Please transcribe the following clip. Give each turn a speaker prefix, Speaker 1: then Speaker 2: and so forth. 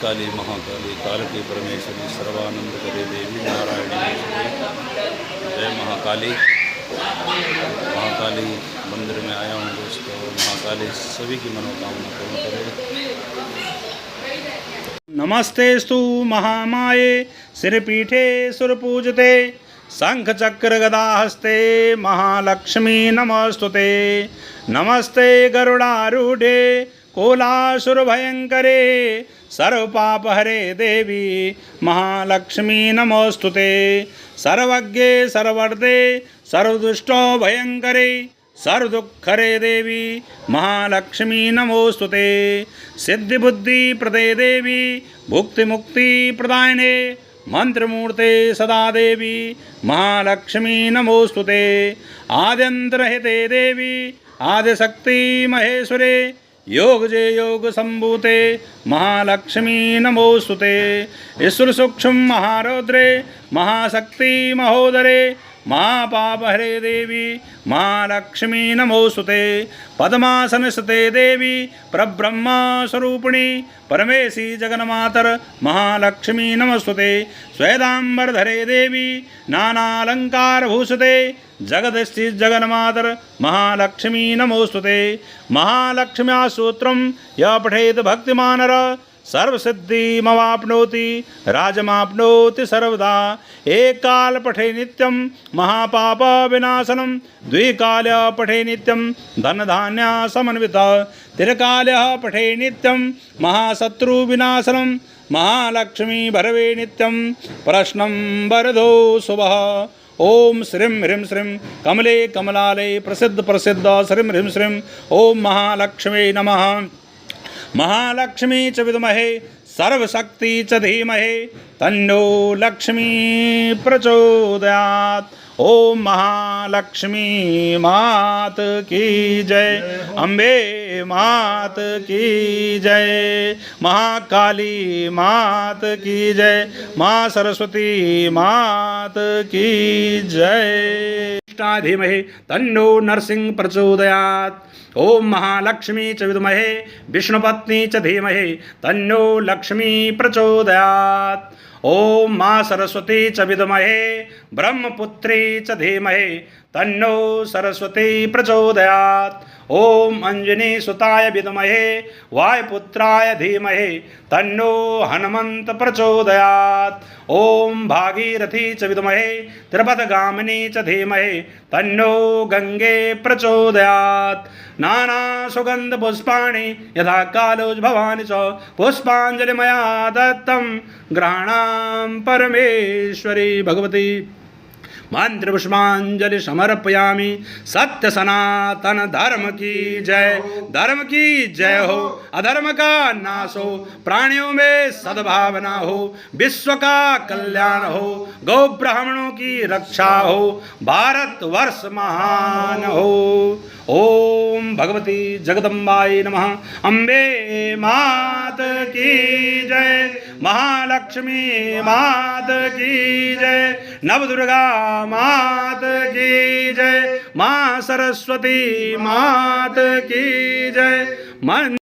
Speaker 1: काली महाकाली काल की परमेश्वरी सर्वानंद करे देवी नारायणी जय महाकाली। महाकाली मंदिर में आया हूँ दोस्तों। महाकाली सभी की मनोकामना पूर्ण करे।
Speaker 2: नमस्तेस्तु महामाये श्रीपीठे सुरपूजते शंख चक्र गदा हस्ते महालक्ष्मी नमस्तुते। नमस्ते गरुडारूढ़े कोलासुर भयंकरे सर्वपापहरे देवी महालक्ष्मी नमोस्तुते। सर्वज्ञे सर्ववर्ते सर्वदुष्टो भयंकरे सर्वदुःखरे देवी महालक्ष्मी नमोस्तुते। सिद्धिबुद्धि प्रदे देवी भुक्ति मुक्ति प्रदायिने मंत्रमूर्ते सदा देवी महालक्ष्मी नमोस्तुते। आद्यंतरहिते देवी आदिशक्ति महेश्वरे योगजे योग संभूते महालक्ष्मी नमोस्तुते। ईश्वर सूक्ष्म महारौद्रे महाशक्ति महोदरे महापापहरे देवी महालक्ष्मी नमोस्तुते। पद्मासनस्ते देवी परब्रह्म स्वरूपिणी परमेशी जगन्मातर महालक्ष्मी नमस्तुते। श्वेतांबरधरे देवी नानालंकारभूषिते जगदस्थित जगन्मातर महालक्ष्मी नमोस्तुते। महालक्ष्म्या सूत्रम यः पठेत भक्तिमानर सर्वसिद्धिमवाप्नोति राजमाप्नोति सर्वदा। एक काल पठे नित्यं महापाप विनाशनं द्विकाल पठे नित्यं धन धान्य समन्विता। त्रिकाल पठे नित्यं महाशत्रु विनाशनं महालक्ष्मी भरवे नित्यं प्रश्नं वरदो शुभः। ओम श्रीं ह्रीं श्रीं कमले कमलाले प्रसिद्ध प्रसिद्ध श्रीं ह्रीं श्रीं ओम महालक्ष्मी नमः। महालक्ष्मी च विद्महे सर्वशक्ति च धीमहि तन्नो लक्ष्मी प्रचोदयात्। ओम महालक्ष्मी मात की जय। अम्बे मात की जय। महाकाली मात की जय। माँ सरस्वती मात की जय। धीमहि तन्नो नरसिंह प्रचोदयात्। ओम महालक्ष्मी च विद्महे विष्णुपत्नी च धीमहि तन्नो लक्ष्मी प्रचोदयात्। ओम माँ सरस्वती च विद्महे ब्रह्मपुत्री च धीमहि तन्नो सरस्वती प्रचोदयात्। ओम अंजनी सुताय विद्महे वायुपुत्राय धीमहि तन्नो हनुमंत प्रचोदयात्। ओम भागीरथी च विद्महे त्रिपथगामिनी च धीमहि तन्नो गंगे प्रचोदयात्। नाना सुगंध पुष्पाणि यथा कालोद्भवानि च पुष्पांजलि मया दत्तं ग्रहाणां परमेश्वरी भगवती। मंत्र पुष्पांजलि समर्पयामि। सत्य सनातन धर्म की जय। धर्म की जय हो। अधर्म का नाश हो। प्राणियों में सद्भावना हो। विश्व का कल्याण हो। गौ ब्राह्मणों की रक्षा हो। भारत वर्ष महान हो। ओम भगवती जगदम्बाय नमः। अम्बे मात की जय। महालक्ष्मी मात की जय। नवदुर्गा मात की जय। माँ सरस्वती मात की जय।